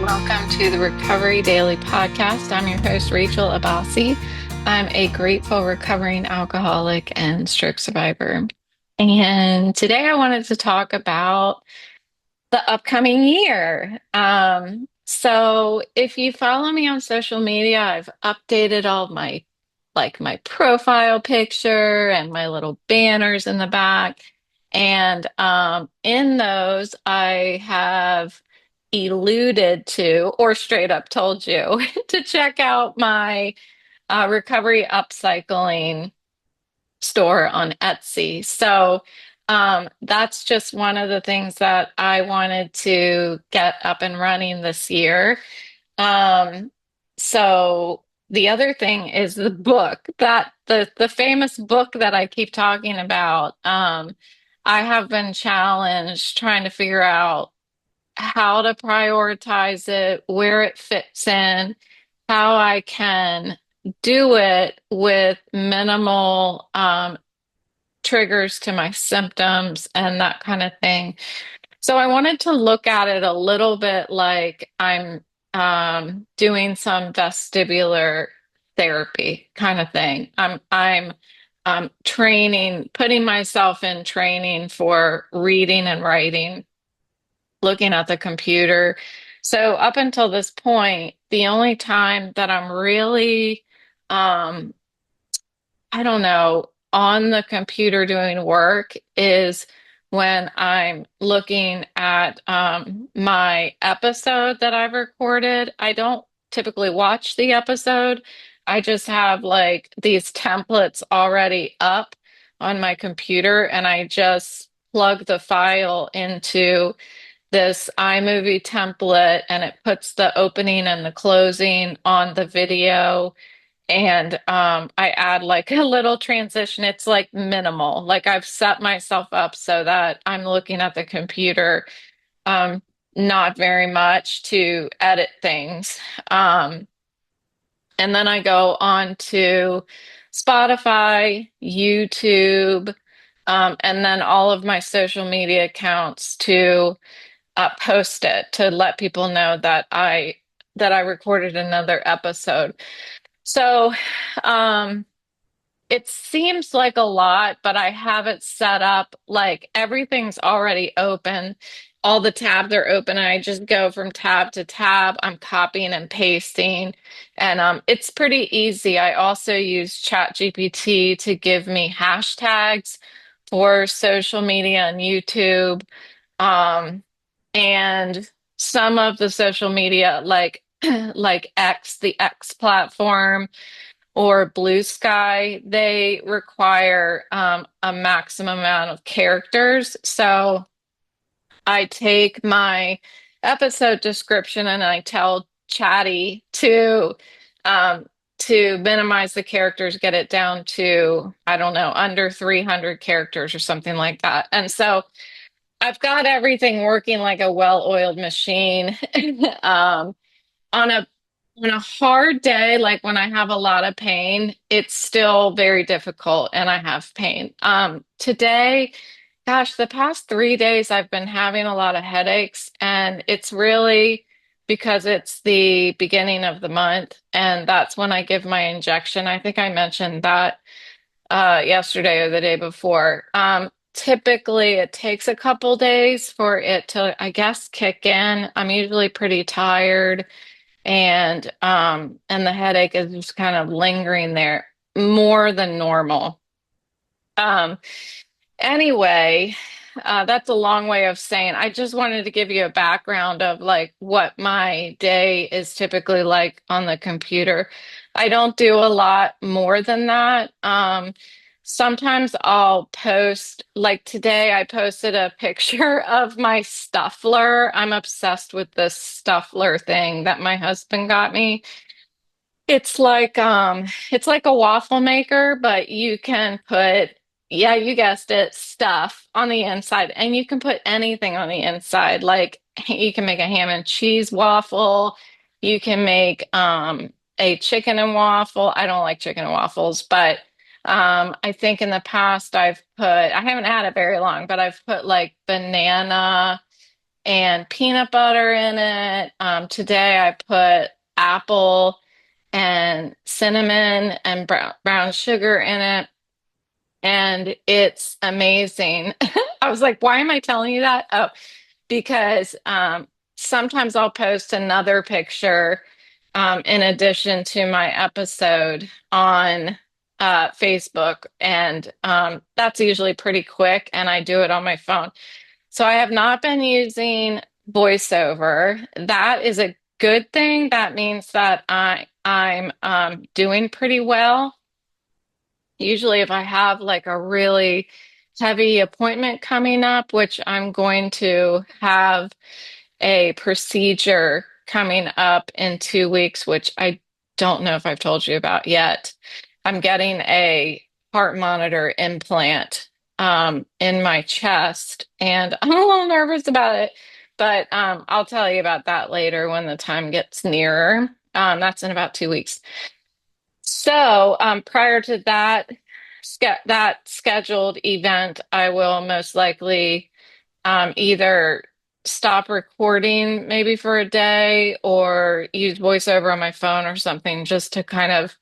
Welcome to the Recovery Daily Podcast. I'm your host, Rachel Abassi. I'm a grateful recovering alcoholic and stroke survivor. And today I wanted to talk about the upcoming year. So if you follow me on social media, I've updated all my my profile picture and my little banners in the back. And in those, I have alluded to, or straight up told you, to check out my recovery upcycling store on Etsy. So that's just one of the things that I wanted to get up and running this year. Um, so the other thing is the book that the famous book that I keep talking about. I have been challenged trying to figure out how to prioritize it, where it fits in, how I can do it with minimal triggers to my symptoms and that kind of thing. So I wanted to look at it a little bit like I'm doing some vestibular therapy kind of thing. I'm training, putting myself in training for reading and writing, looking at the computer. So up until this point, the only time that I'm really, um, I don't know, on the computer doing work is when I'm looking at my episode that I've recorded. I don't typically watch the episode. I just have like these templates already up on my computer, and I just plug the file into this iMovie template, and it puts the opening and the closing on the video. And I add like a little transition. It's like minimal. Like I've set myself up so that I'm looking at the computer, um, not very much to edit things. And then I go on to Spotify, YouTube, and then all of my social media accounts to post it to let people know that I recorded another episode. So it seems like a lot, but I have it set up like everything's already open. All the tabs are open, and I just go from tab to tab. I'm copying and pasting, and it's pretty easy. I also use ChatGPT to give me hashtags for social media and YouTube. Um, and some of the social media, like like X, the X platform, or Blue Sky, they require a maximum amount of characters. So I take my episode description and I tell Chatty um, to minimize the characters, get it down to, I don't know, under 300 characters or something like that. And so I've got everything working like a well-oiled machine. Um, on a hard day, like when I have a lot of pain, it's still very difficult and I have pain. Today, gosh, the past 3 days I've been having a lot of headaches, and it's really because it's the beginning of the month, and that's when I give my injection. I think I mentioned that yesterday or the day before. Typically, it takes a couple days for it to, I guess, kick in. I'm usually pretty tired, and the headache is just kind of lingering there more than normal. Um, Anyway, that's a long way of saying I just wanted to give you a background of like what my day is typically like on the computer. I don't do a lot more than that. Sometimes I'll post, like today, I posted a picture of my Stuffler. I'm obsessed with this Stuffler thing that my husband got me. It's like a waffle maker, but you can put, yeah, you guessed it, stuff on the inside, and you can put anything on the inside. Like you can make a ham and cheese waffle, you can make a chicken and waffle. I don't like chicken and waffles, but I think in the past I haven't had it very long, but I've put like banana and peanut butter in it. Today I put apple and cinnamon and brown sugar in it, and it's amazing. I was like, why am I telling you that? Oh, because sometimes I'll post another picture in addition to my episode on Facebook, and that's usually pretty quick, and I do it on my phone. So I have not been using voiceover. That is a good thing. That means that I'm doing pretty well. Usually, if I have like a really heavy appointment coming up, which I'm going to have a procedure coming up in 2 weeks, which I don't know if I've told you about yet. I'm getting a heart monitor implant in my chest, and I'm a little nervous about it, but I'll tell you about that later when the time gets nearer. That's in about 2 weeks. So prior to that scheduled event, I will most likely either stop recording maybe for a day or use voiceover on my phone or something just to kind of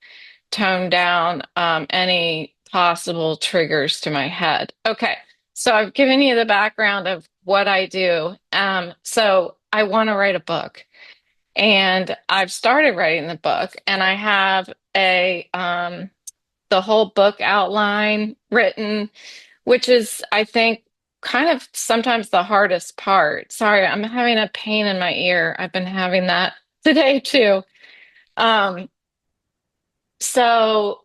tone down any possible triggers to my head. Okay, so I've given you the background of what I do. So I want to write a book, and I've started writing the book, and I have a the whole book outline written, which is, I think, kind of sometimes the hardest part. Sorry, I'm having a pain in my ear. I've been having that today too. Um, so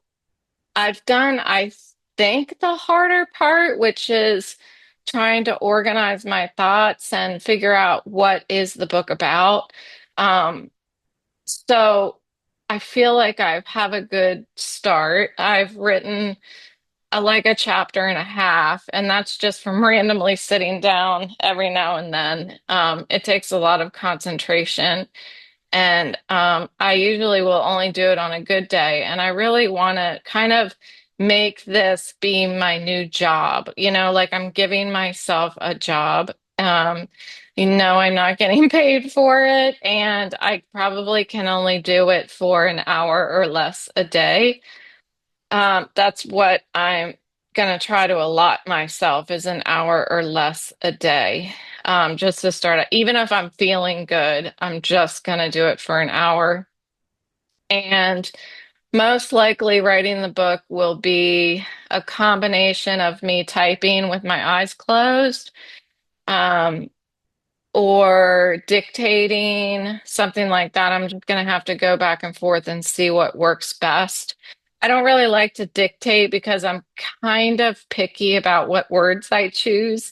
I've done, I think, the harder part, which is trying to organize my thoughts and figure out what is the book about. Um, so I feel like I have a good start. I've written like a chapter and a half, and that's just from randomly sitting down every now and then. It takes a lot of concentration, and I usually will only do it on a good day. And I really want to kind of make this be my new job, like I'm giving myself a job. I'm not getting paid for it, and I probably can only do it for an hour or less a day. That's what I'm gonna try to allot myself is an hour or less a day. Just to start, even if I'm feeling good, I'm just gonna do it for an hour. And most likely writing the book will be a combination of me typing with my eyes closed, um, or dictating, something like that. I'm just going to have to go back and forth and see what works best. I don't really like to dictate because I'm kind of picky about what words I choose,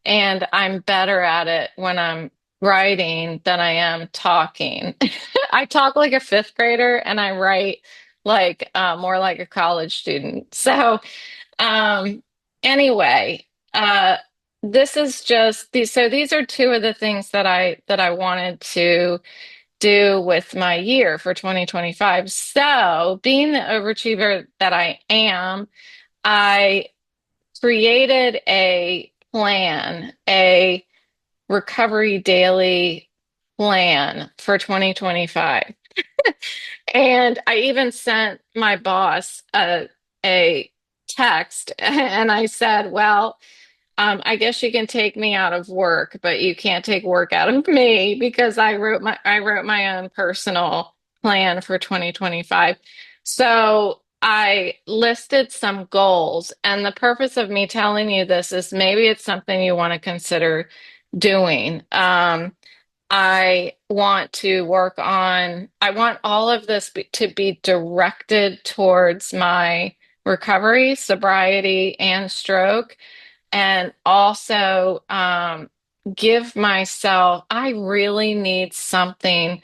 and I'm better at it when I'm writing than I am talking. I talk like a fifth grader and I write like more like a college student. So um, anyway, this is just these. So these are two of the things that I wanted to do with my year for 2025. So being the overachiever that I am, I created a plan, a recovery daily plan for 2025. And I even sent my boss a text and I said, well, I guess you can take me out of work, but you can't take work out of me because I wrote my own personal plan for 2025. So I listed some goals, and the purpose of me telling you this is maybe it's something you want to consider doing. I want all of this to be directed towards my recovery, sobriety, and stroke, and also give myself, I really need something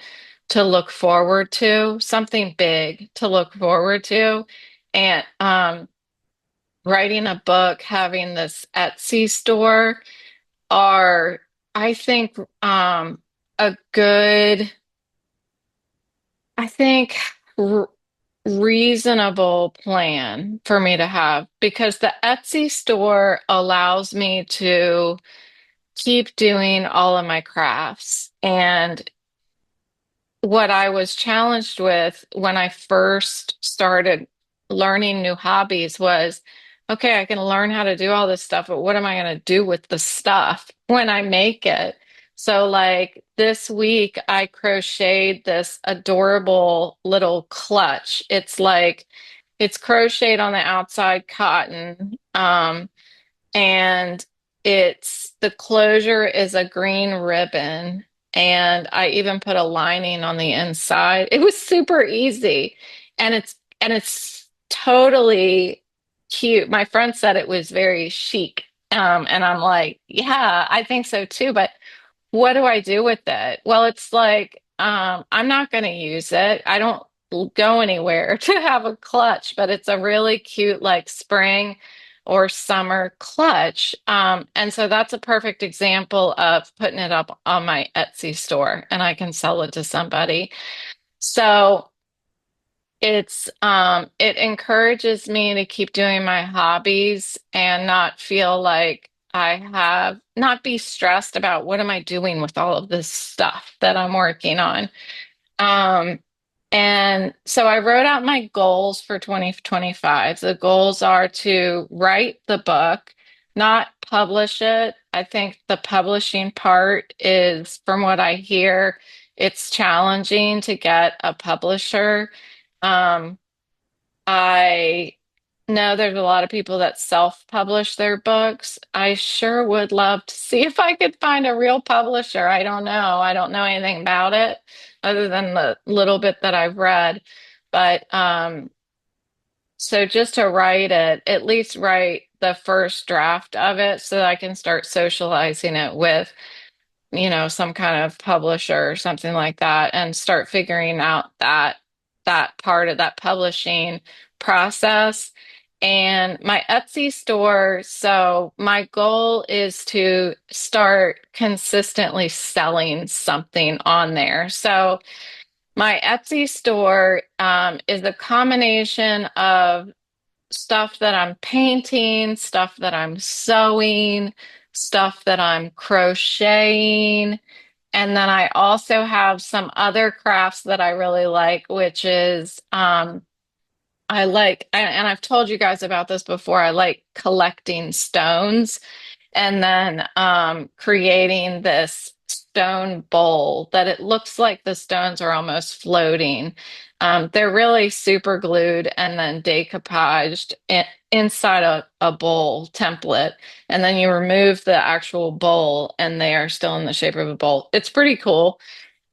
to look forward to, something big to look forward to. And writing a book, having this Etsy store are, I think, a good, I think, r reasonable plan for me to have because the Etsy store allows me to keep doing all of my crafts. And what I was challenged with when I first started learning new hobbies was, okay, I can learn how to do all this stuff, but what am I going to do with the stuff when I make it? So, like this week, I crocheted this adorable little clutch. It's crocheted on the outside cotton. And it's the closure is a green ribbon, and I even put a lining on the inside. It was super easy, and it's totally cute. My friend said it was very chic. And I'm like, yeah, I think so too, but what do I do with it? Well, it's like, I'm not going to use it. I don't go anywhere to have a clutch, but it's a really cute, like spring or summer clutch. And so that's a perfect example of putting it up on my Etsy store and I can sell it to somebody. So it encourages me to keep doing my hobbies and not feel like not be stressed about what am I doing with all of this stuff that I'm working on. Um, and so I wrote out my goals for 2025. The goals are to write the book, not publish it. I think the publishing part is, from what I hear, it's challenging to get a publisher. Um, I know there's a lot of people that self-publish their books. I sure would love to see if I could find a real publisher. I don't know. I don't know anything about it other than the little bit that I've read. But so just to write it, at least write the first draft of it so that I can start socializing it with some kind of publisher or something like that and start figuring out that part of that publishing process. And my Etsy store, so my goal is to start consistently selling something on there. So my Etsy store is a combination of stuff that I'm painting, stuff that I'm sewing, stuff that I'm crocheting. And then I also have some other crafts that I really like, which is and I've told you guys about this before, I like collecting stones and then creating this stone bowl that it looks like the stones are almost floating. They're really super glued and then decoupaged inside a bowl template. And then you remove the actual bowl and they are still in the shape of a bowl. It's pretty cool.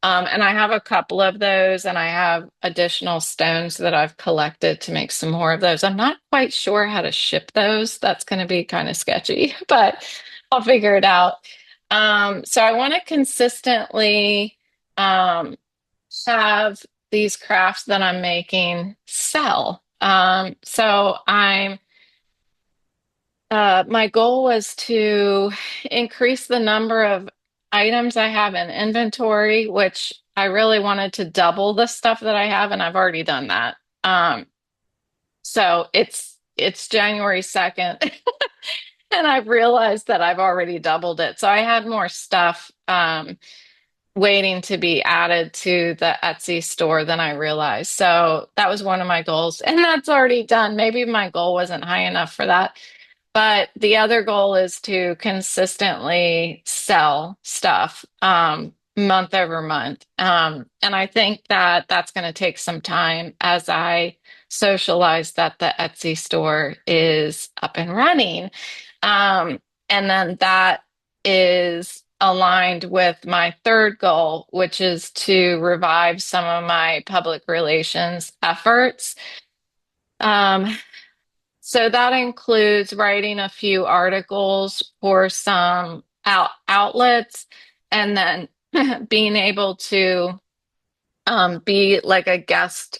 And I have a couple of those, and I have additional stones that I've collected to make some more of those. I'm not quite sure how to ship those. That's going to be kind of sketchy, but I'll figure it out. So I want to consistently um, have these crafts that I'm making sell. My goal was to increase the number of items I have in inventory, which I really wanted to double the stuff that I have, and I've already done that. So it's January 2nd, and I've realized that I've already doubled it. So I had more stuff waiting to be added to the Etsy store than I realized. So that was one of my goals, and that's already done. Maybe my goal wasn't high enough for that. But the other goal is to consistently sell stuff month over month. And I think that that's going to take some time as I socialize that the Etsy store is up and running. And then that is aligned with my third goal, which is to revive some of my public relations efforts. Um, so that includes writing a few articles for some outlets and then being able to be like a guest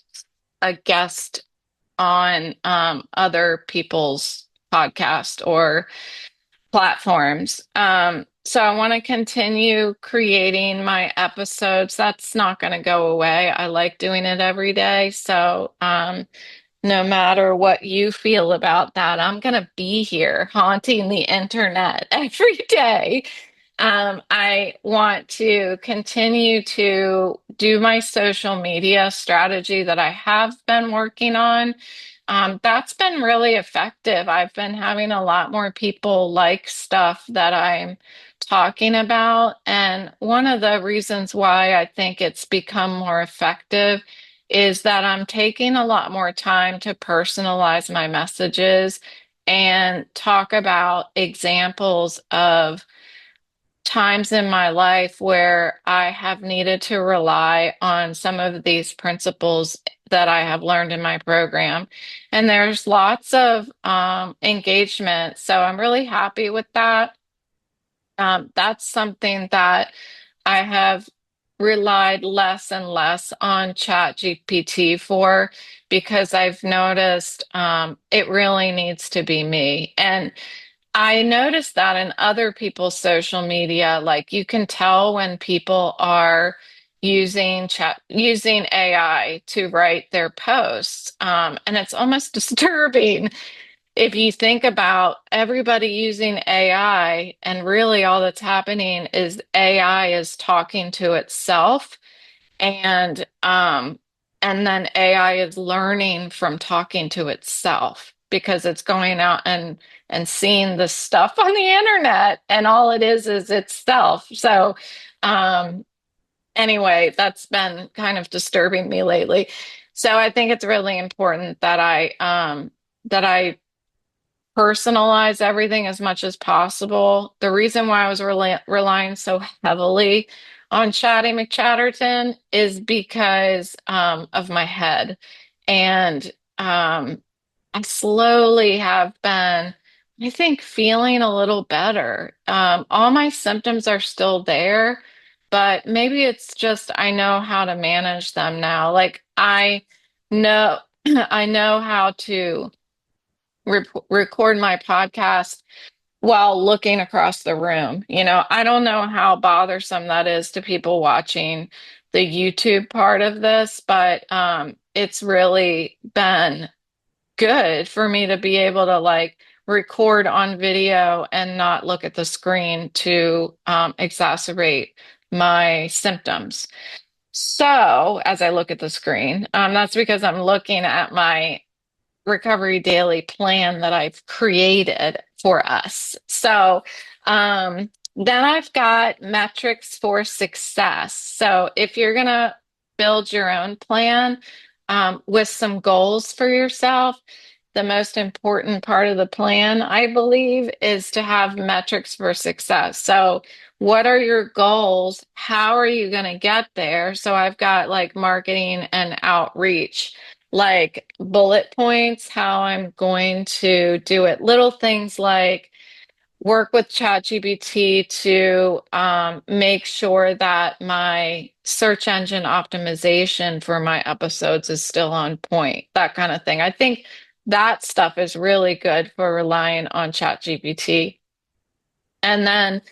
on other people's podcast or platforms. So I want to continue creating my episodes. That's not going to go away. I like doing it every day. So no matter what you feel about that, I'm going to be here haunting the internet every day. I want to continue to do my social media strategy that I have been working on. That's been really effective. I've been having a lot more people like stuff that I'm talking about. And one of the reasons why I think it's become more effective is that I'm taking a lot more time to personalize my messages and talk about examples of times in my life where I have needed to rely on some of these principles that I have learned in my program. And there's lots of engagement. So I'm really happy with that. That's something that I have relied less and less on ChatGPT for because I've noticed it really needs to be me. And I noticed that in other people's social media, like you can tell when people are using AI to write their posts. And it's almost disturbing if you think about everybody using AI, and really all that's happening is AI is talking to itself, and and then AI is learning from talking to itself because it's going out and seeing the stuff on the internet, and all it is itself. So anyway, that's been kind of disturbing me lately. So I think it's really important that I personalize everything as much as possible. The reason why I was relying so heavily on Chatty McChatterton is because of my head. And I slowly have been, I think, feeling a little better. All my symptoms are still there, but maybe it's just I know how to manage them now. Like I know, I know how to record my podcast while looking across the room. I don't know how bothersome that is to people watching the YouTube part of this, but it's really been good for me to be able to like record on video and not look at the screen to exacerbate my symptoms. So, as I look at the screen, that's because I'm looking at my Recovery Daily plan that I've created for us. So then I've got metrics for success. So if you're going to build your own plan with some goals for yourself, the most important part of the plan, I believe, is to have metrics for success. So what are your goals? How are you going to get there? So I've got like marketing and outreach, like bullet points, how I'm going to do it. Little things like work with ChatGPT to make sure that my search engine optimization for my episodes is still on point, that kind of thing. I think that stuff is really good for relying on ChatGPT. And then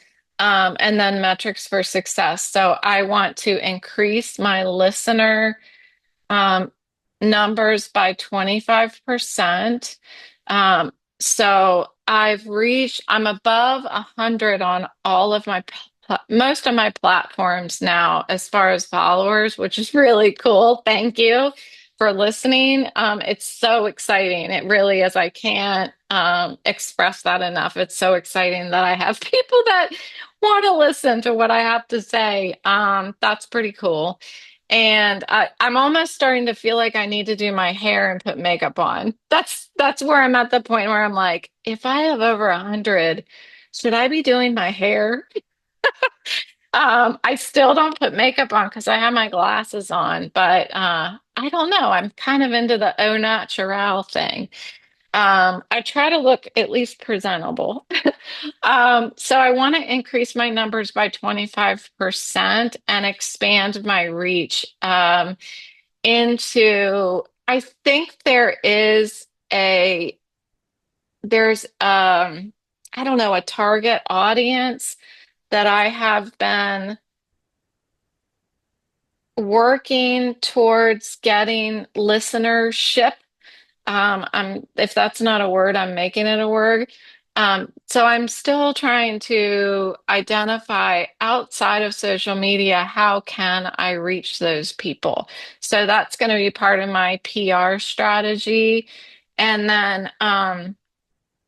metrics for success. So I want to increase my listener um, numbers by 25%. So I'm above 100 on all of most of my platforms now as far as followers, which is really cool. Thank you for listening. It's so exciting. It really is. I can't express that enough. It's so exciting that I have people that want to listen to what I have to say. That's pretty cool. And I'm almost starting to feel like I need to do my hair and put makeup on. That's where I'm at the point where I'm like, if I have over 100, should I be doing my hair? I still don't put makeup on because I have my glasses on, but I don't know. I'm kind of into the au naturel thing. I try to look at least presentable. So I want to increase my numbers by 25% and expand my reach into, I think there's I don't know, a target audience that I have been working towards getting listenership. If that's not a word, I'm making it a word. So I'm still trying to identify outside of social media, how can I reach those people? So that's going to be part of my PR strategy. And then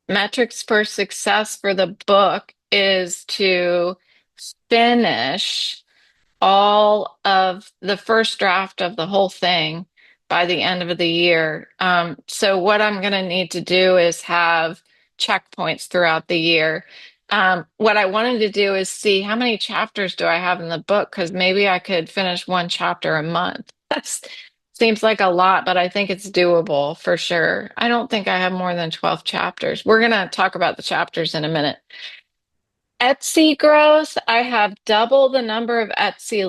metrics for success for the book is to finish all of the first draft of the whole thing by the end of the year. So what I'm going to need to do is have checkpoints throughout the year. What I wanted to do is see how many chapters do I have in the book, because maybe I could finish one chapter a month. That seems like a lot, but I think it's doable for sure. I don't think I have more than 12 chapters. We're going to talk about the chapters in a minute. Etsy growth, I have double the number of Etsy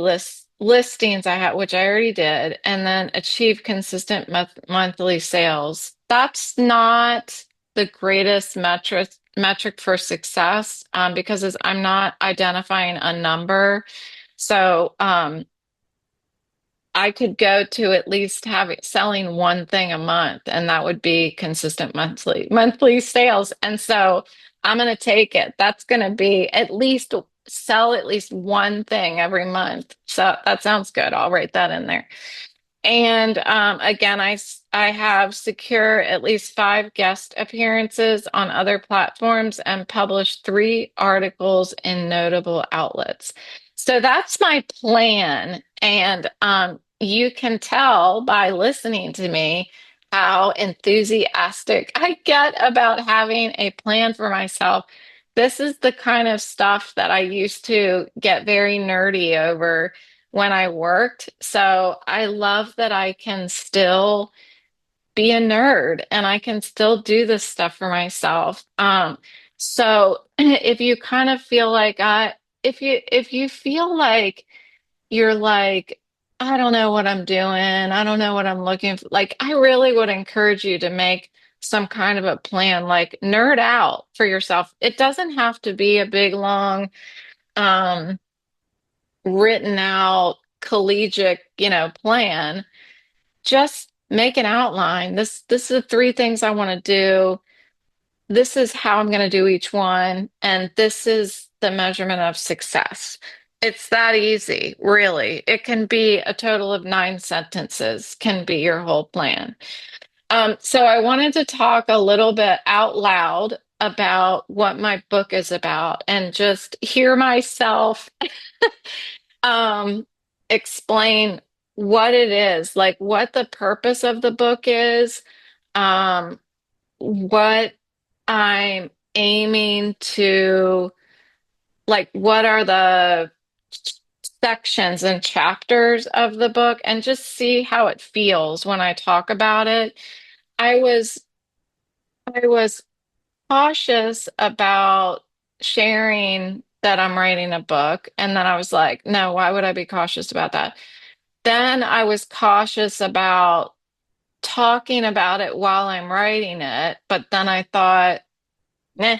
listings I had, which I already did, and then achieve consistent monthly sales. That's not the greatest metric for success, because I'm not identifying a number. So I could go to at least selling one thing a month, and that would be consistent monthly sales. And so I'm going to take it. That's going to be at least sell at least one thing every month. So that sounds good. I'll write that in there. And again, I have secure at least 5 guest appearances on other platforms and published 3 articles in notable outlets. So that's my plan. And you can tell by listening to me how enthusiastic I get about having a plan for myself. This is the kind of stuff that I used to get very nerdy over when I worked. So I love that I can still be a nerd and I can still do this stuff for myself. So if you kind of feel like if you feel like you're like, I don't know what I'm doing, I don't know what I'm looking for, like I really would encourage you to make some kind of a plan, like nerd out for yourself. It doesn't have to be a big long um written out collegiate, plan. Just make an outline. This is the 3 things I want to do. This is how I'm going to do each one, and this is the measurement of success. It's that easy, really. It can be a total of 9 sentences, can be your whole plan. So I wanted to talk a little bit out loud about what my book is about and just hear myself um, explain what it is, like what the purpose of the book is, um, what I'm aiming to, like, what are the sections and chapters of the book, and just see how it feels when I talk about it. I was I was cautious about sharing that I'm writing a book, and then I was like, no, why would I be cautious about that? Then I was cautious about talking about it while I'm writing it, but then I thought, eh,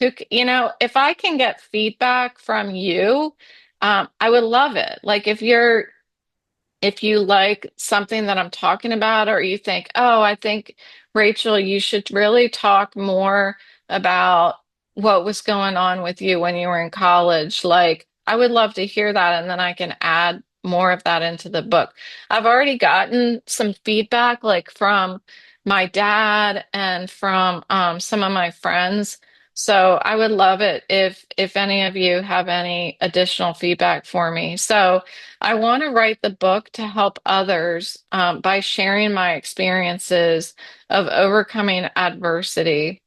if I can get feedback from you, I would love it. Like if you like something that I'm talking about, or you think, oh, I think, Rachel, you should really talk more about what was going on with you when you were in college. Like, I would love to hear that, and then I can add more of that into the book. I've already gotten some feedback, like from my dad and from some of my friends. So I would love it if any of you have any additional feedback for me. So I want to write the book to help others by sharing my experiences of overcoming adversity.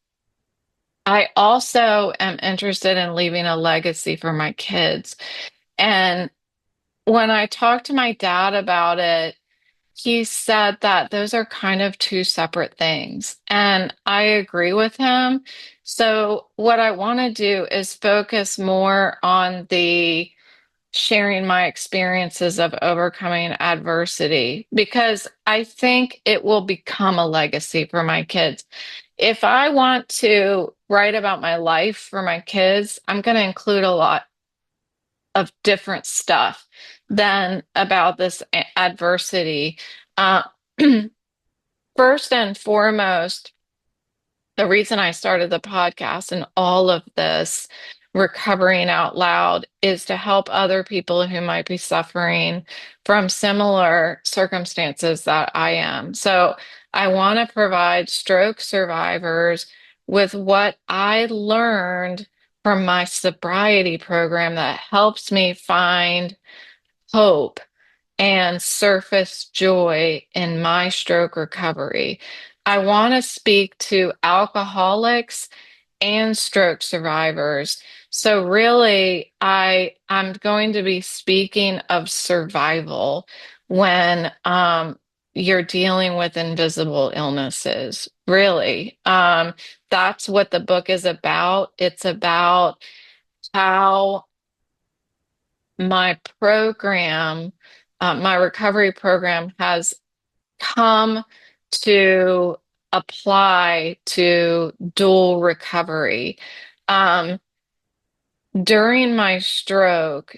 I also am interested in leaving a legacy for my kids. And when I talked to my dad about it, he said that those are kind of 2 separate things. And I agree with him. So, what I want to do is focus more on the sharing my experiences of overcoming adversity, because I think it will become a legacy for my kids. If I want to write about my life for my kids, I'm going to include a lot of different stuff than about this adversity. Uh, First and foremost, the reason I started the podcast and all of this recovering out loud is to help other people who might be suffering from similar circumstances that I am. So I want to provide stroke survivors with what I learned from my sobriety program that helps me find hope and surface joy in my stroke recovery. I want to speak to alcoholics and stroke survivors. So really, I'm going to be speaking of survival when you're dealing with invisible illnesses. Really, that's what the book is about. It's about how my program, my recovery program has come to apply to dual recovery. Um, During my stroke,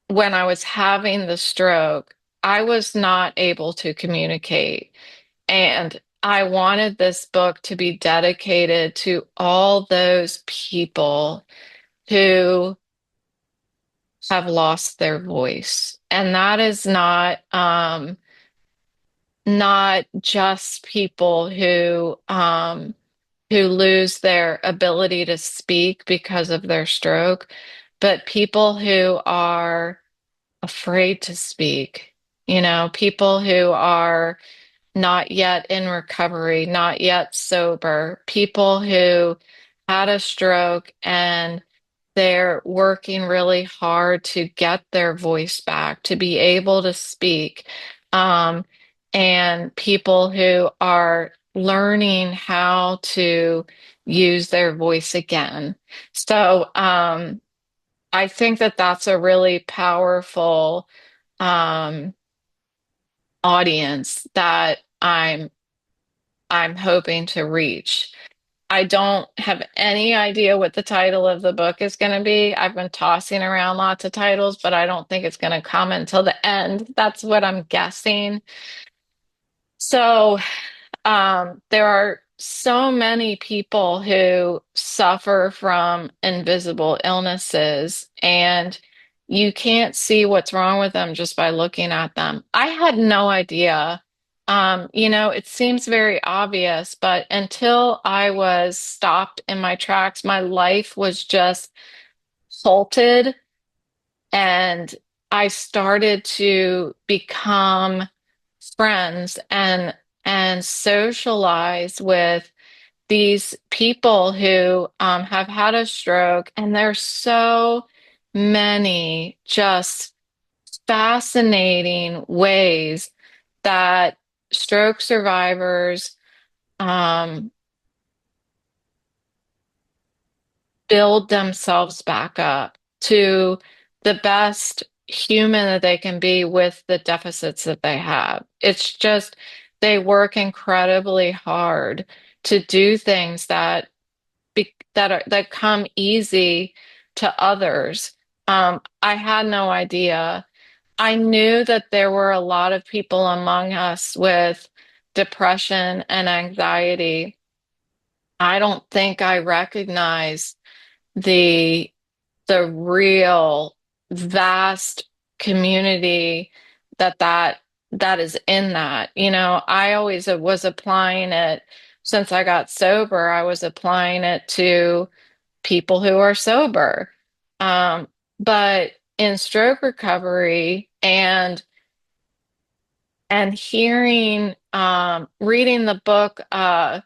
when I was having the stroke, I was not able to communicate. And I wanted this book to be dedicated to all those people who have lost their voice. And that is not just people who lose their ability to speak because of their stroke, but people who are afraid to speak, people who are not yet in recovery, not yet sober, people who had a stroke and they're working really hard to get their voice back, to be able to speak, um, and people who are learning how to use their voice again. So I think that that's a really powerful um, audience that I'm hoping to reach. I don't have any idea what the title of the book is going to be. I've been tossing around lots of titles, but I don't think it's going to come until the end. That's what I'm guessing. So, there are so many people who suffer from invisible illnesses, and you can't see what's wrong with them just by looking at them. I had no idea. It seems very obvious, but until I was stopped in my tracks, my life was just halted, and I started to become friends and socialize with these people who have had a stroke, and there's so many just fascinating ways that stroke survivors um, build themselves back up to the best human that they can be with the deficits that they have. It's just they work incredibly hard to do things that come easy to others. I had no idea. I knew that there were a lot of people among us with depression and anxiety. I don't think I recognized the the real vast community that is in that. I always was applying it since I got sober. I was applying it to people who are sober. Um, but in stroke recovery and hearing reading the book I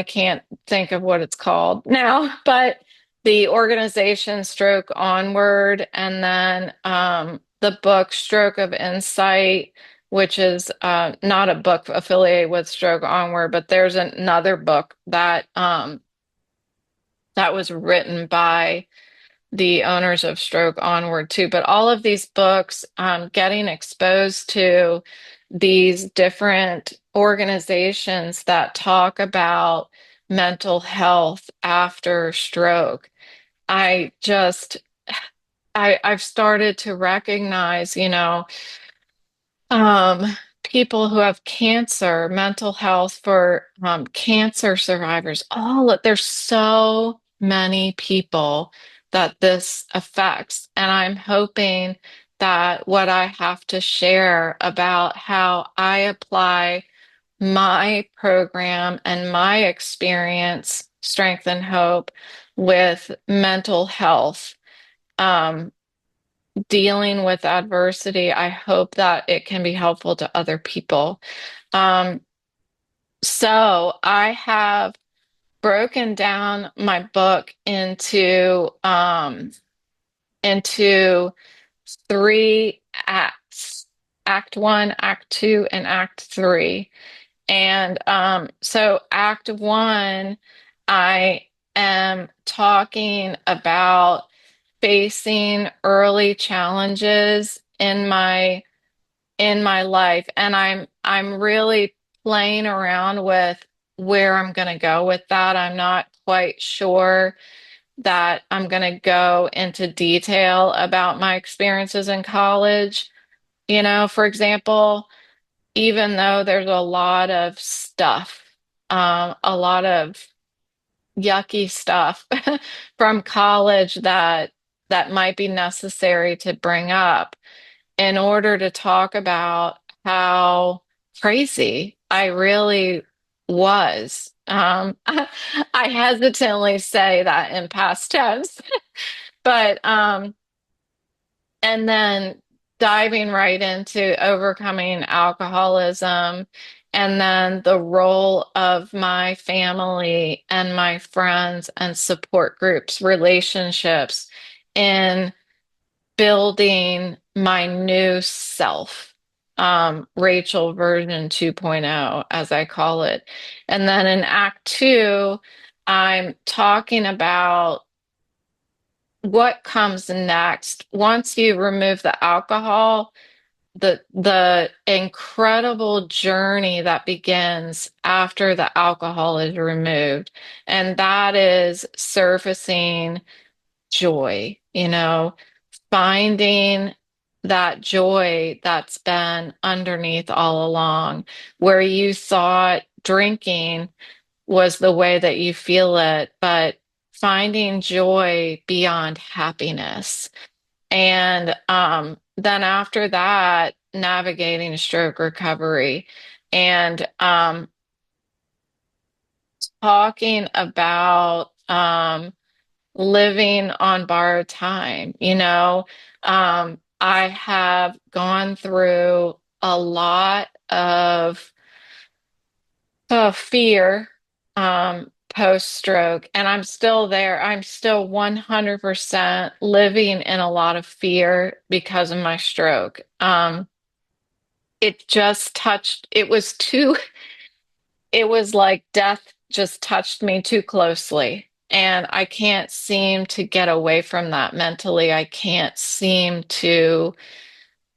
can't think of what it's called now, but the organization Stroke Onward, and then the book Stroke of Insight, which is not a book affiliated with Stroke Onward, but there's another book that was written by the owners of Stroke Onward too. But all of these books, getting exposed to these different organizations that talk about mental health after stroke, I just I've started to recognize, um, people who have cancer, mental health for cancer survivors. There's so many people that this affects. And I'm hoping that what I have to share about how I apply my program and my experience, strength and hope with mental health, um, dealing with adversity, I hope that it can be helpful to other people. Um, so I have broken down my book into three acts: Act One, Act Two, and Act Three. And so Act One, I am talking about facing early challenges in my life, and I'm really playing around with where I'm going to go with that. I'm not quite sure that I'm going to go into detail about my experiences in college. For example, even though there's a lot of stuff, a lot of yucky stuff from college that might be necessary to bring up in order to talk about how crazy I really was. I hesitantly say that in past tense, but and then diving right into overcoming alcoholism, and then the role of my family and my friends and support groups, relationships in building my new self, Rachel version 2.0, as I call it. And then in Act Two, I'm talking about what comes next once you remove the alcohol, the incredible journey that begins after the alcohol is removed. And that is surfacing joy, finding that joy that's been underneath all along, where you thought drinking was the way that you feel it, but finding joy beyond happiness. And then after that, navigating stroke recovery and talking about living on borrowed time. I have gone through a lot of fear post-stroke, and I'm still there. I'm still 100% living in a lot of fear because of my stroke. It was like death just touched me too closely. And I can't seem to get away from that mentally. I can't seem to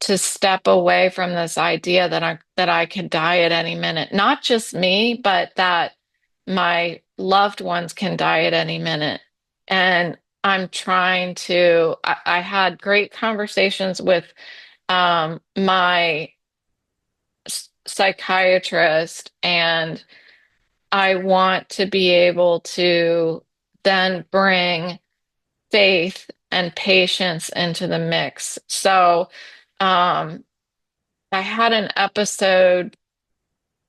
step away from this idea that I could die at any minute. Not just me, but that my loved ones can die at any minute. And I had great conversations with my psychiatrist, and I want to be able to then bring faith and patience into the mix. So, um, I had an episode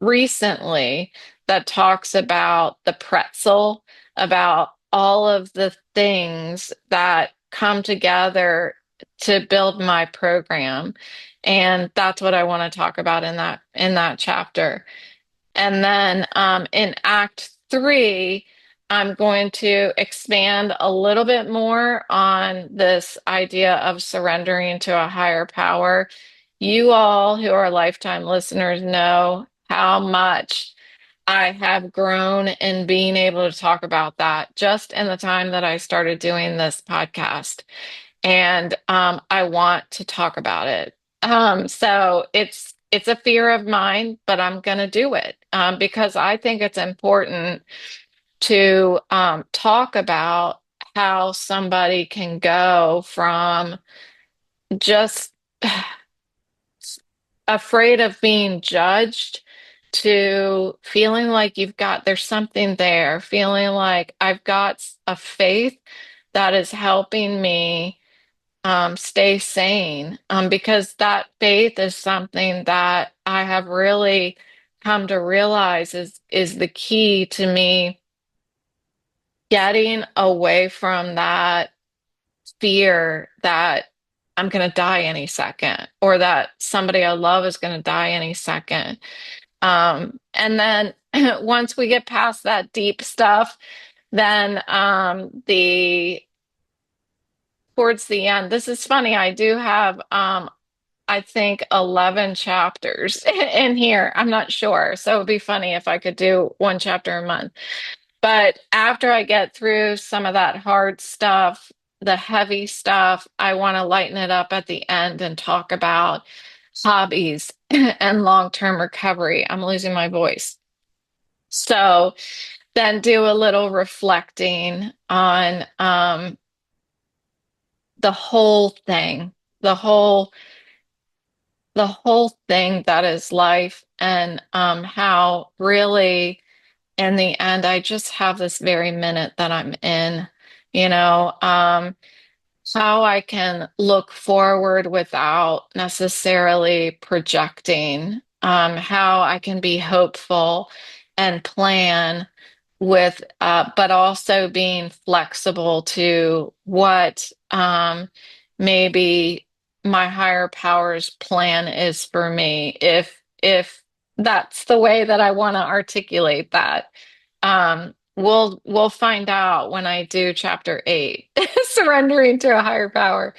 recently that talks about the pretzel, about all of the things that come together to build my program. And that's what I want to talk about in that chapter. And then in Act Three, I'm going to expand a little bit more on this idea of surrendering to a higher power. You all who are lifetime listeners know how much I have grown in being able to talk about that just in the time that I started doing this podcast. And I want to talk about it. So it's a fear of mine, but I'm going to do it because I think it's important to talk about how somebody can go from just afraid of being judged to feeling like there's something there, feeling like I've got a faith that is helping me stay sane, because that faith is something that I have really come to realize is the key to me getting away from that fear that I'm going to die any second, or that somebody I love is going to die any second. And then once we get past that deep stuff, then the towards the end, this is funny. I do have I think 11 chapters in here. I'm not sure. So it'd be funny if I could do one chapter a month. But after I get through some of that hard stuff, the heavy stuff, I want to lighten it up at the end and talk about hobbies and long-term recovery. I'm losing my voice. So then do a little reflecting on the whole thing, the whole the whole thing that is life, and how really in the end I just have this very minute that I'm in, you know, how I can look forward without necessarily projecting, how I can be hopeful and plan with, but also being flexible to what maybe my higher power's plan is for me, if that's the way that I want to articulate that. We'll find out when I do chapter 8, surrendering to a higher power.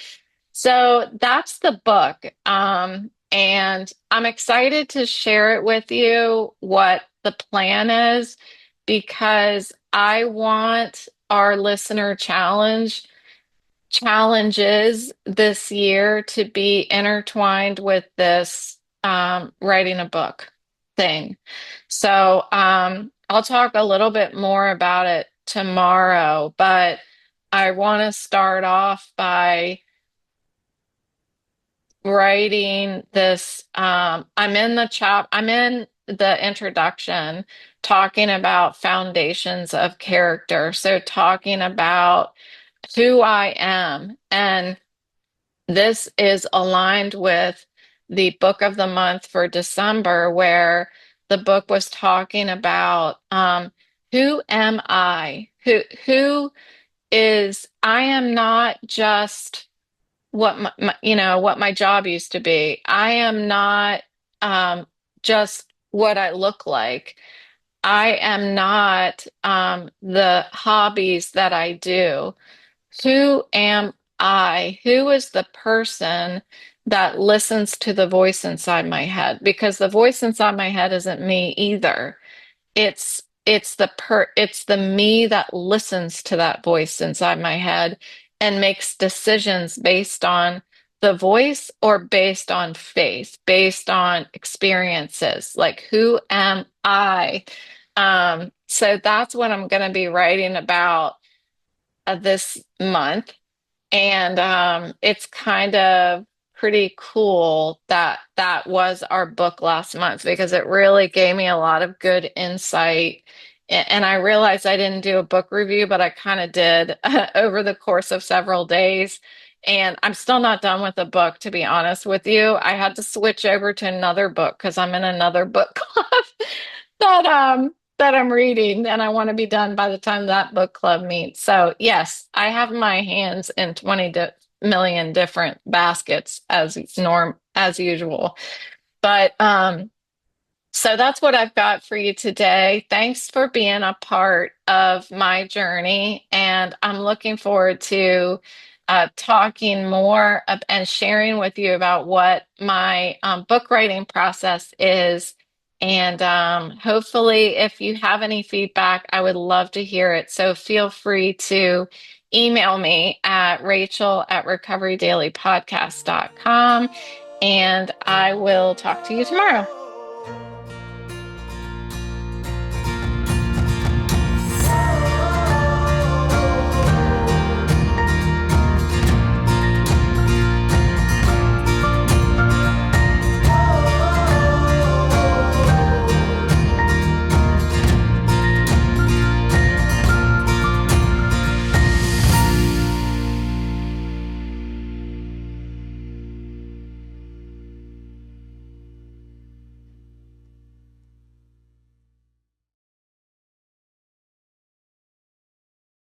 So that's the book. And I'm excited to share it with you what the plan is, because I want our listener challenges this year to be intertwined with this writing a book thing. So I'll talk a little bit more about it tomorrow, but I want to start off by writing this. I'm in the introduction talking about foundations of character. So talking about who I am. And this is aligned with the book of the month for December, where the book was talking about who am I? I am not just what what my job used to be. I am not just what I look like. I am not the hobbies that I do. Who am I? Who is the person that listens to the voice inside my head? Because the voice inside my head isn't me either. It's the me that listens to that voice inside my head and makes decisions based on the voice, or based on faith, based on experiences. Like, who am I? So that's what I'm going to be writing about this month. And it's kind of pretty cool that that was our book last month, because it really gave me a lot of good insight. And I realized I didn't do a book review, but I kind of did over the course of several days. And I'm still not done with the book, to be honest with you. I had to switch over to another book because I'm in another book club that I'm reading, and I want to be done by the time that book club meets. So yes, I have my hands in 20 million different baskets as usual. But so that's what I've got for you today. Thanks for being a part of my journey, and I'm looking forward to talking more and sharing with you about what my book writing process is. And hopefully, if you have any feedback, I would love to hear it. So feel free to email me at rachel@recoverydailypodcast.com, and I will talk to you tomorrow.